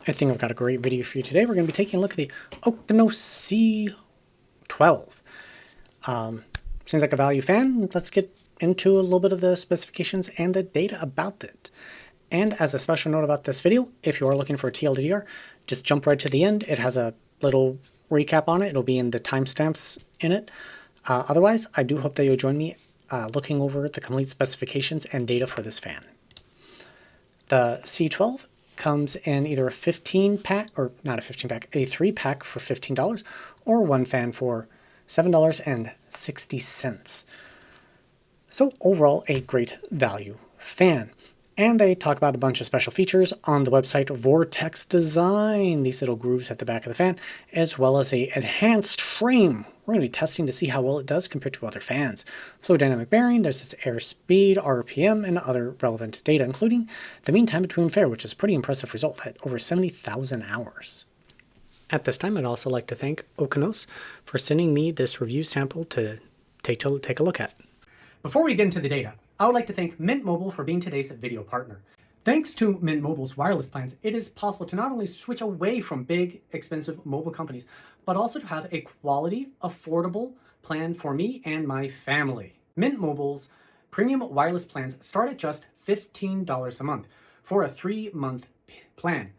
I think I've got a great video for you today. We're going to be taking a look at the Okinos C12. Seems like a value fan. Let's get into a little bit of the specifications and the data about it. And as a special note about this video, if you are looking for a TLDR, just jump right to the end. It has a little recap on it. It'll be in the timestamps in it. Otherwise, I do hope that you'll join me looking over the complete specifications and data for this fan. The C12 comes in either a 15-pack, or not a 15-pack, a 3-pack for $15, or one fan for $7.60. So overall, a great value fan. And they talk about a bunch of special features on the website Vortex Design, these little grooves at the back of the fan, as well as a enhanced frame. We're going to be testing to see how well it does compared to other fans. Flow dynamic bearing, there's this air speed, RPM, and other relevant data, including the mean time between fair, which is a pretty impressive result at over 70,000 hours. At this time, I'd also like to thank Okinos for sending me this review sample to take a look at. Before we get into the data, I would like to thank Mint Mobile for being today's video partner. Thanks to Mint Mobile's wireless plans, it is possible to not only switch away from big, expensive mobile companies, but also to have a quality, affordable plan for me and my family. Mint Mobile's premium wireless plans start at just $15 a month for a 3-month plan.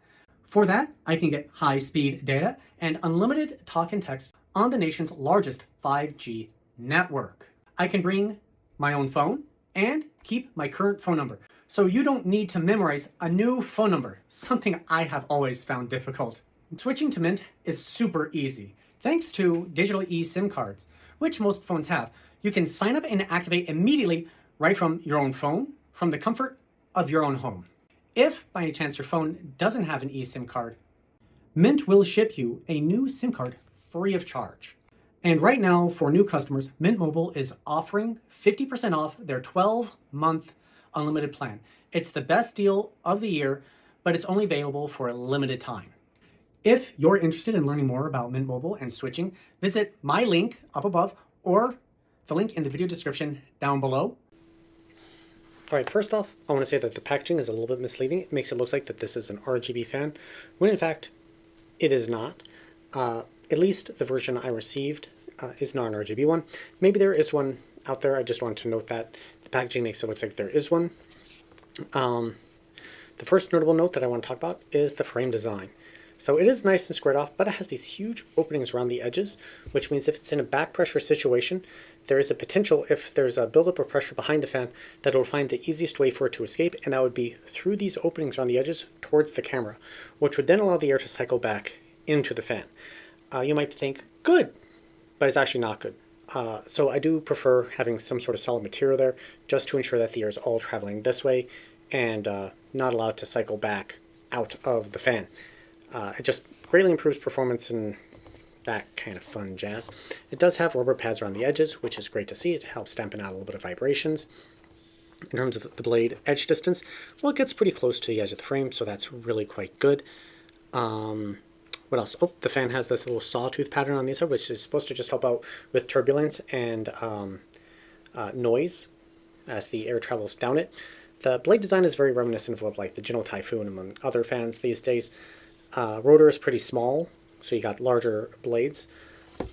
For that, I can get high-speed data and unlimited talk and text on the nation's largest 5G network. I can bring my own phone and keep my current phone number. So you don't need to memorize a new phone number, something I have always found difficult. Switching to Mint is super easy. Thanks to digital eSIM cards, which most phones have, you can sign up and activate immediately right from your own phone, from the comfort of your own home. If by any chance your phone doesn't have an eSIM card, Mint will ship you a new SIM card free of charge. And right now, for new customers, Mint Mobile is offering 50% off their 12-month unlimited plan. It's the best deal of the year, but it's only available for a limited time. If you're interested in learning more about Mint Mobile and switching, visit my link up above or the link in the video description down below. All right, first off, I want to say that the packaging is a little bit misleading. It makes it look like that this is an RGB fan, when in fact, it is not. At least the version I received is not an RGB one. Maybe there is one out there. I just wanted to note that the packaging makes it look like there is one. The first notable note that I want to talk about is the frame design. So it is nice and squared off, but it has these huge openings around the edges, which means if it's in a back pressure situation, there is a potential, if there's a buildup of pressure behind the fan, that it will find the easiest way for it to escape, and that would be through these openings around the edges towards the camera, which would then allow the air to cycle back into the fan. You might think, good, but it's actually not good. So I do prefer having some sort of solid material there, just to ensure that the air is all traveling this way and not allowed to cycle back out of the fan. It just greatly improves performance and that kind of fun jazz. It does have rubber pads around the edges, which is great to see. It helps dampen out a little bit of vibrations. In terms of the blade edge distance, well, it gets pretty close to the edge of the frame, so that's really quite good. What else? Oh, the fan has this little sawtooth pattern on the inside, which is supposed to just help out with turbulence and noise as the air travels down it. The blade design is very reminiscent of like the Gentle Typhoon among other fans these days. Rotor is pretty small, so you got larger blades.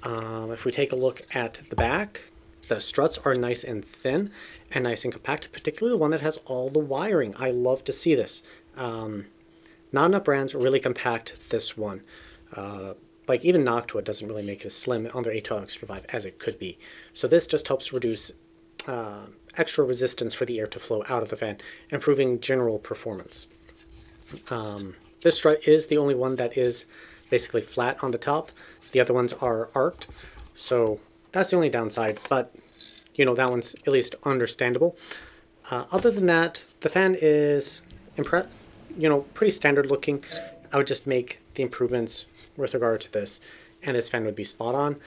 If we take a look at the back, the struts are nice and thin and nice and compact, particularly the one that has all the wiring. I love to see this. Not enough brands really compact this one. Like even Noctua doesn't really make it as slim on their A12 Extra 5 as it could be. So this just helps reduce extra resistance for the air to flow out of the fan, improving general performance. This strut is the only one that is basically flat on the top. The other ones are arced, so that's the only downside, but you know, that one's at understandable. Other than that, the fan is pretty standard looking. I would just make the improvements with regard to this, and this fan would be spot on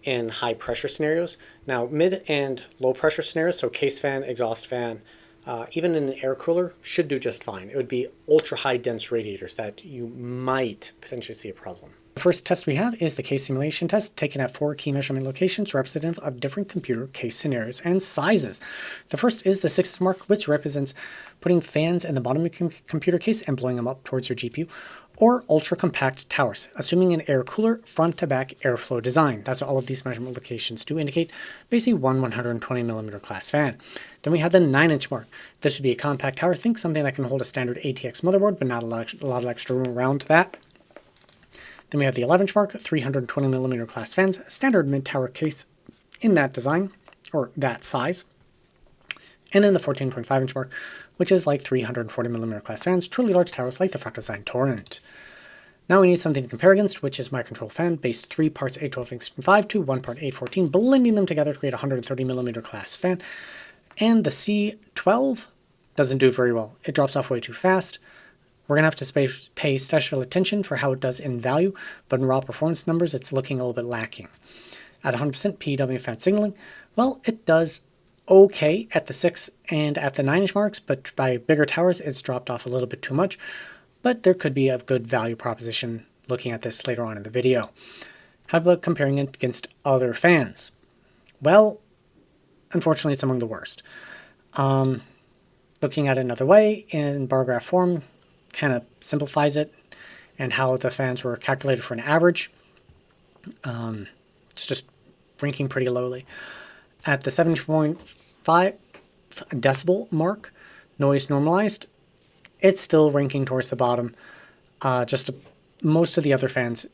in high pressure scenarios. Now, mid and low pressure scenarios, so case fan, exhaust fan, even in an air cooler, should do just fine. It would be ultra high dense radiators that you might potentially see a problem. The first test we have is the case simulation test, taken at 4 key measurement locations representative of different computer case scenarios and sizes. The first is the 6 mark, which represents putting fans in the bottom of your computer case and blowing them up towards your GPU, or ultra-compact towers, assuming an air cooler front-to-back airflow design. That's what all of these measurement locations do indicate, basically one 120mm class fan. Then we have the 9-inch mark. This would be a compact tower. Think something that can hold a standard ATX motherboard, but not a lot of extra room around that. Then we have the 11-inch mark, 320mm class fans, standard mid-tower case in that design, or that size. And then the 14.5-inch mark, which is like 340mm class fans, truly large towers like the Vortex Design Torrent. Now we need something to compare against, which is my control fan, based 3 parts A12X5 to 1 part A14, blending them together to create a 130mm class fan. And the C12 doesn't do very well. It drops off way too fast. We're going to have to pay special attention for how it does in value, but in raw performance numbers, it's looking a little bit lacking. At 100% PWM fan signaling, well, it does okay at the 6 and at the 9-inch marks, but by bigger towers, it's dropped off a little bit too much. But there could be a good value proposition looking at this later on in the video. How about comparing it against other fans? Well, unfortunately, it's among the worst. Looking at it another way, in bar graph form, kind of simplifies it and how the fans were calculated for an average. It's just ranking pretty lowly. At the 7.5 decibel mark, noise normalized, it's still ranking towards the bottom. Most of the other fans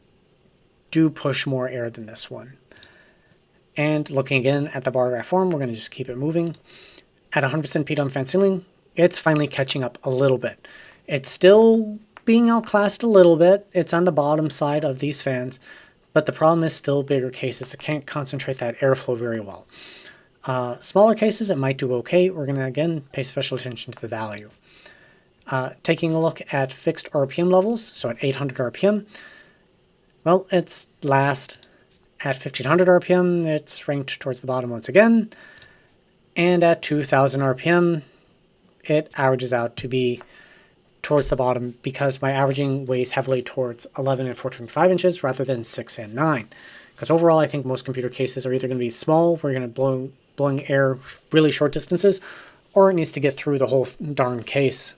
do push more air than this one. And looking again at the bar graph form, we're going to just keep it moving. At 100% PWM fan ceiling, it's finally catching up a little bit. It's still being outclassed a little bit. It's on the bottom side of these fans, but the problem is still bigger cases. It can't concentrate that airflow very well. Smaller cases, it might do okay. We're going to, again, pay special attention to the value. Taking a look at fixed RPM levels, so at 800 RPM, well, it's last. At 1500 RPM, it's ranked towards the bottom once again. And at 2000 RPM, it averages out to be towards the bottom because my averaging weighs heavily towards 11 and 14.5 inches rather than 6 and 9. Because overall, I think most computer cases are either going to be small, where you're going to blowing air really short distances, or it needs to get through the whole darn case.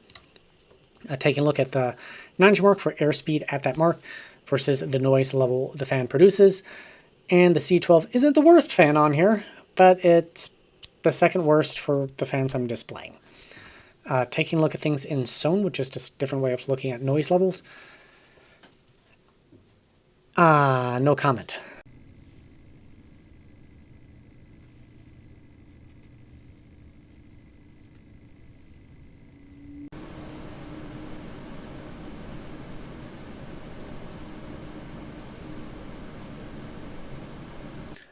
Taking a look at the 9-inch mark for airspeed at that mark versus the noise level the fan produces. And the C12 isn't the worst fan on here, but it's the second worst for the fans I'm displaying. Taking a look at things in SON, which is just a different way of looking at noise levels. No comment.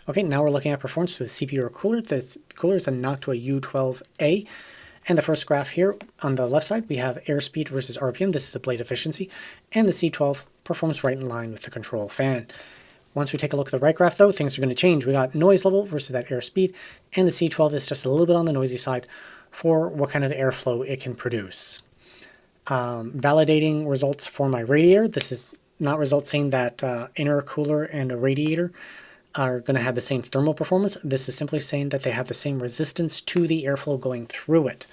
Okay, now we're looking at performance with CPU or cooler. This cooler is a Noctua U12A. And the first graph here on the left side, we have airspeed versus RPM. This is a blade efficiency. And the C12 performs right in line with the control fan. Once we take a look at the right graph, though, things are going to change. We got noise level versus that airspeed. And the C12 is just a little bit on the noisy side for what kind of airflow it can produce. Validating results for my radiator. This is not results saying that intercooler and a radiator are going to have the same thermal performance. This is simply saying that they have the same resistance to the airflow going through it.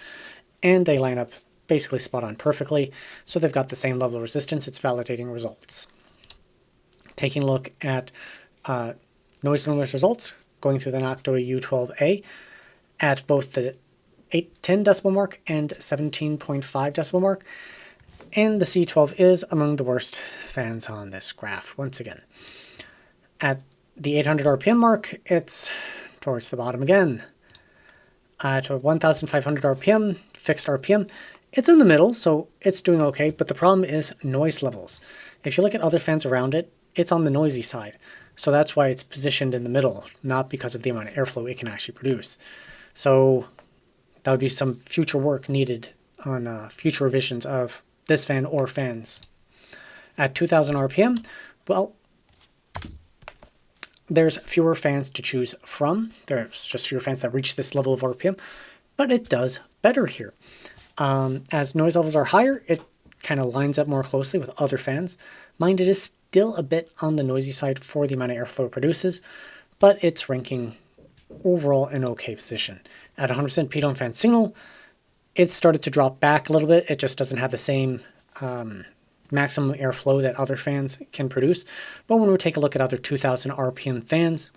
And they line up basically spot on perfectly. So they've got the same level of resistance. It's validating results. Taking a look at noise normalized results, going through the Noctua U12A at both the 10 decibel mark and 17.5 decibel mark. And the C12 is among the worst fans on this graph, once again. At the 800 RPM mark, it's towards the bottom again. At 1,500 RPM, fixed RPM, it's in the middle, so it's doing okay, but the problem is noise levels. If you look at other fans around it, it's on the noisy side. So that's why it's positioned in the middle, not because of the amount of airflow it can actually produce. So that would be some future work needed on future revisions of this fan or fans. At 2,000 RPM, well, there's fewer fans to choose from. There's just fewer fans that reach this level of RPM, but it does better here. As noise levels are higher, it kind of lines up more closely with other fans. Mind it is still a bit on the noisy side for the amount of airflow it produces, but it's ranking overall in okay position. At 100% PWM fan signal, it started to drop back a little bit. It just doesn't have the same maximum airflow that other fans can produce. But when we take a look at other 2000 RPM fans,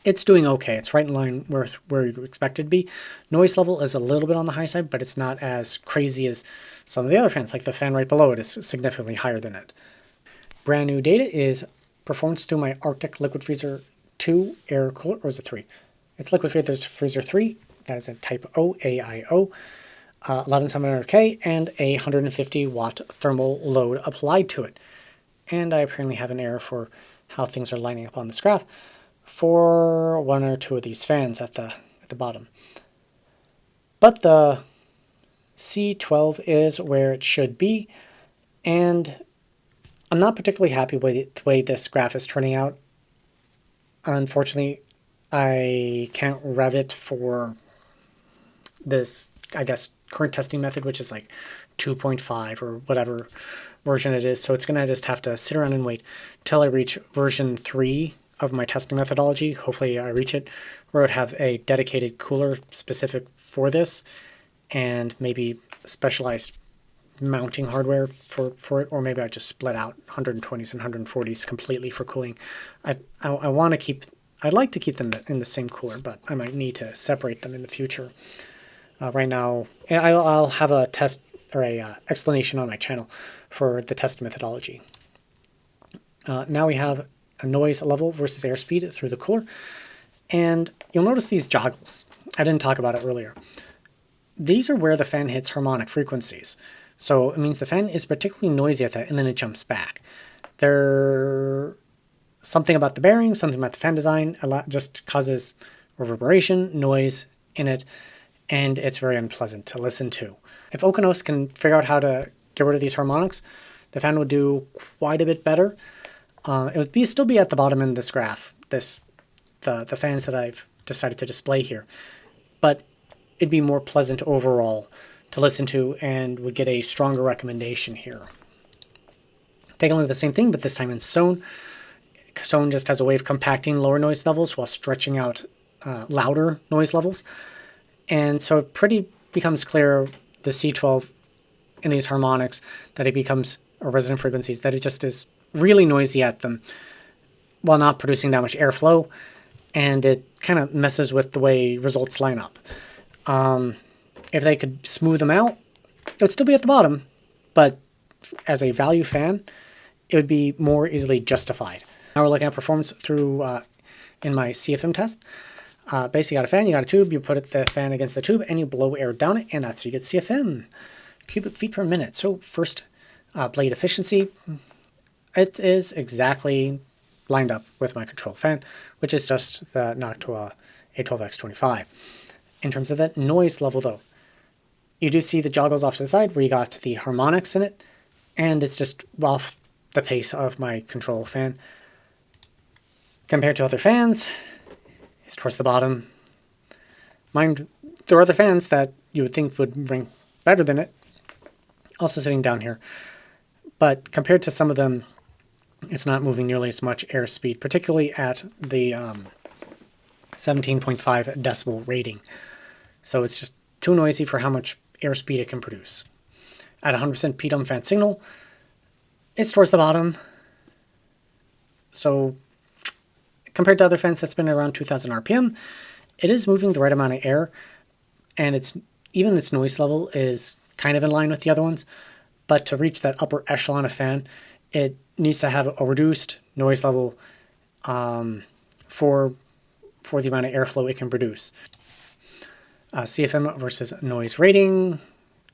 it's doing okay. It's right in line with where you expect it to be. Noise level is a little bit on the high side, but it's not as crazy as some of the other fans, like the fan right below it is significantly higher than it. Brand new data is performance through my Arctic Liquid Freezer 2 air cooler, or is it 3? It's Liquid Freezer 3. That is a type O, AIO, 11700K, and a 150 watt thermal load applied to it. And I apparently have an error for how things are lining up on this graph for one or two of these fans at the bottom. But the C12 is where it should be, and I'm not particularly happy with the way this graph is turning out. Unfortunately, I can't rev it for this, I guess, current testing method, which is like 2.5 or whatever version it is. So it's going to just have to sit around and wait till I reach version 3 of my testing methodology. Hopefully I reach it, where I would have a dedicated cooler specific for this and maybe specialized mounting hardware for it, or maybe I just split out 120s and 140s completely for cooling. I want to keep, I'd like to keep them in the same cooler, but I might need to separate them in the future. Right now, I'll have a test or a explanation on my channel for the test methodology. Now we have a noise level versus airspeed through the cooler, and you'll notice these joggles. I didn't talk about it earlier. These are where the fan hits harmonic frequencies. So it means the fan is particularly noisy at that, and then it jumps back. There's something about the bearing, something about the fan design, a lot just causes reverberation, noise in it, and it's very unpleasant to listen to. If Okinos can figure out how to get rid of these harmonics, the fan would do quite a bit better. It would still be at the bottom end of this graph, the fans that I've decided to display here, but it'd be more pleasant overall to listen to and would get a stronger recommendation here. Taking a look at the same thing, but this time in Sone. Sone just has a way of compacting lower noise levels while stretching out louder noise levels. And so it pretty becomes clear, the C12 in these harmonics, that it becomes, or resonant frequencies, that it just is really noisy at them while not producing that much airflow, and it kind of messes with the way results line up. If they could smooth them out, it would still be at the bottom, but as a value fan, it would be more easily justified. Now we're looking at performance through in my CFM test. Basically, you got a fan, you got a tube, you put the fan against the tube, and you blow air down it, and that's how you get CFM, cubic feet per minute. So first, blade efficiency, it is exactly lined up with my control fan, which is just the Noctua A12X25. In terms of that noise level, though, you do see the joggles off to the side where you got the harmonics in it, and it's just off the pace of my control fan. Compared to other fans, it's towards the bottom. Mind, there are other fans that you would think would rank better than it, also sitting down here. But compared to some of them, it's not moving nearly as much airspeed, particularly at the 17.5 decibel rating. So it's just too noisy for how much airspeed it can produce. At 100% PDOM fan signal, it's towards the bottom. So compared to other fans that spin around 2000 RPM, it is moving the right amount of air, and even its noise level is kind of in line with the other ones. But to reach that upper echelon of fan, it needs to have a reduced noise level for the amount of airflow it can produce. CFM versus noise rating.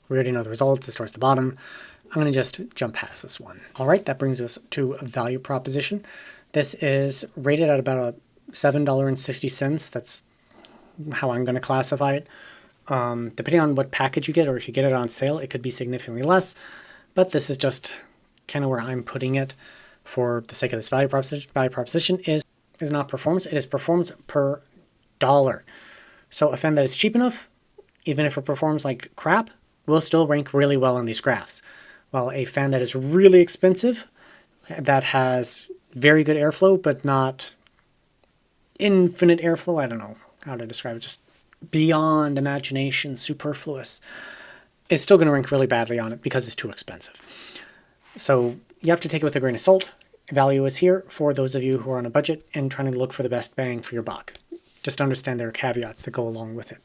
We already know the results. It's towards the bottom. I'm going to just jump past this one. All right, that brings us to a value proposition. This is rated at about $7.60. That's how I'm going to classify it. Depending on what package you get, or if you get it on sale, it could be significantly less. But this is just kind of where I'm putting it for the sake of this value proposition. Value proposition is not performance. It is performance per dollar. So a fan that is cheap enough, even if it performs like crap, will still rank really well in these graphs. While a fan that is really expensive, that has very good airflow, but not infinite airflow, I don't know how to describe it, just beyond imagination, superfluous, is still going to rank really badly on it because it's too expensive. So you have to take it with a grain of salt. Value is here for those of you who are on a budget and trying to look for the best bang for your buck. Just understand there are caveats that go along with it.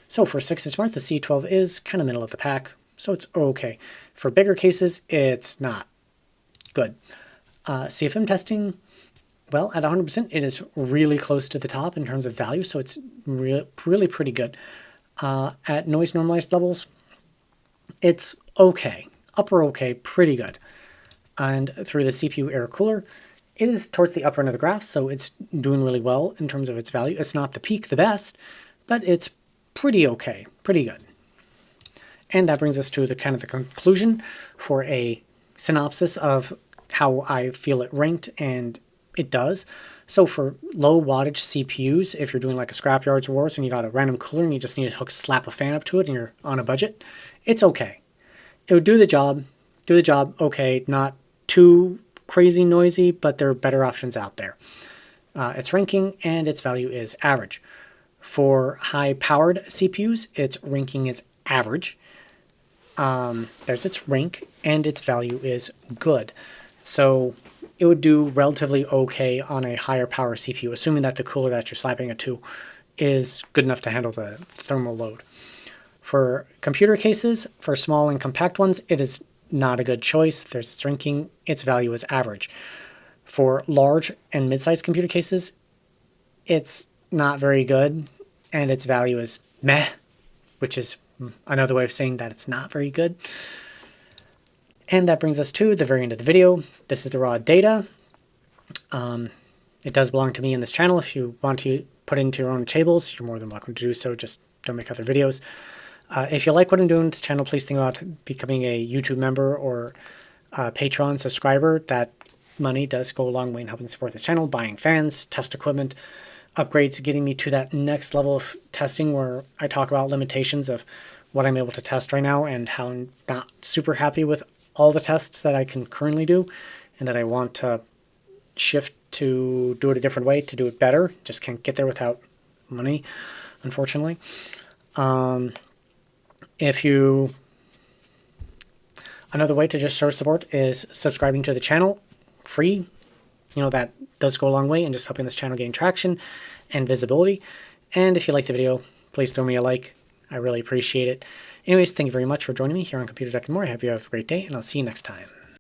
So for 6-inch mark, the C12 is kind of middle of the pack, so it's okay. For bigger cases, it's not good. CFM testing, well, at 100%, it is really close to the top in terms of value, so it's really pretty good. At noise normalized levels, it's okay. Upper okay, pretty good. And through the CPU air cooler, it is towards the upper end of the graph, so it's doing really well in terms of its value. It's not the peak, the best, but it's pretty okay, pretty good. And that brings us to the kind of the conclusion for a synopsis of how I feel it ranked, and it does. So for low wattage CPUs, if you're doing like a scrapyards wars and you got a random cooler and you just need to slap a fan up to it and you're on a budget, it's okay. It would do the job okay, not too crazy noisy, but there are better options out there. Its ranking and its value is average. For high-powered CPUs, its ranking is average. There's its rank, and its value is good. So it would do relatively okay on a higher power CPU, assuming that the cooler that you're slapping it to is good enough to handle the thermal load. For computer cases, for small and compact ones, it is not a good choice. There's its ranking, its value is average. For large and mid-sized computer cases, it's not very good, and its value is meh, which is another way of saying that it's not very good. And that brings us to the very end of the video. This is the raw data. It does belong to me in this channel. If you want to put it into your own tables, you're more than welcome to do so. Just don't make other videos. If you like what I'm doing with this channel, please think about becoming a YouTube member or a Patreon subscriber. That money does go a long way in helping support this channel, buying fans, test equipment, upgrades, getting me to that next level of testing where I talk about limitations of what I'm able to test right now and how I'm not super happy with all the tests that I can currently do and that I want to shift to do it a different way, to do it better. Just can't get there without money, unfortunately. Another way to just show support is subscribing to the channel, free. You know, that does go a long way in just helping this channel gain traction and visibility. And if you like the video, please throw me a like. I really appreciate it. Anyways, thank you very much for joining me here on Computer Tech and More. I hope you have a great day, and I'll see you next time.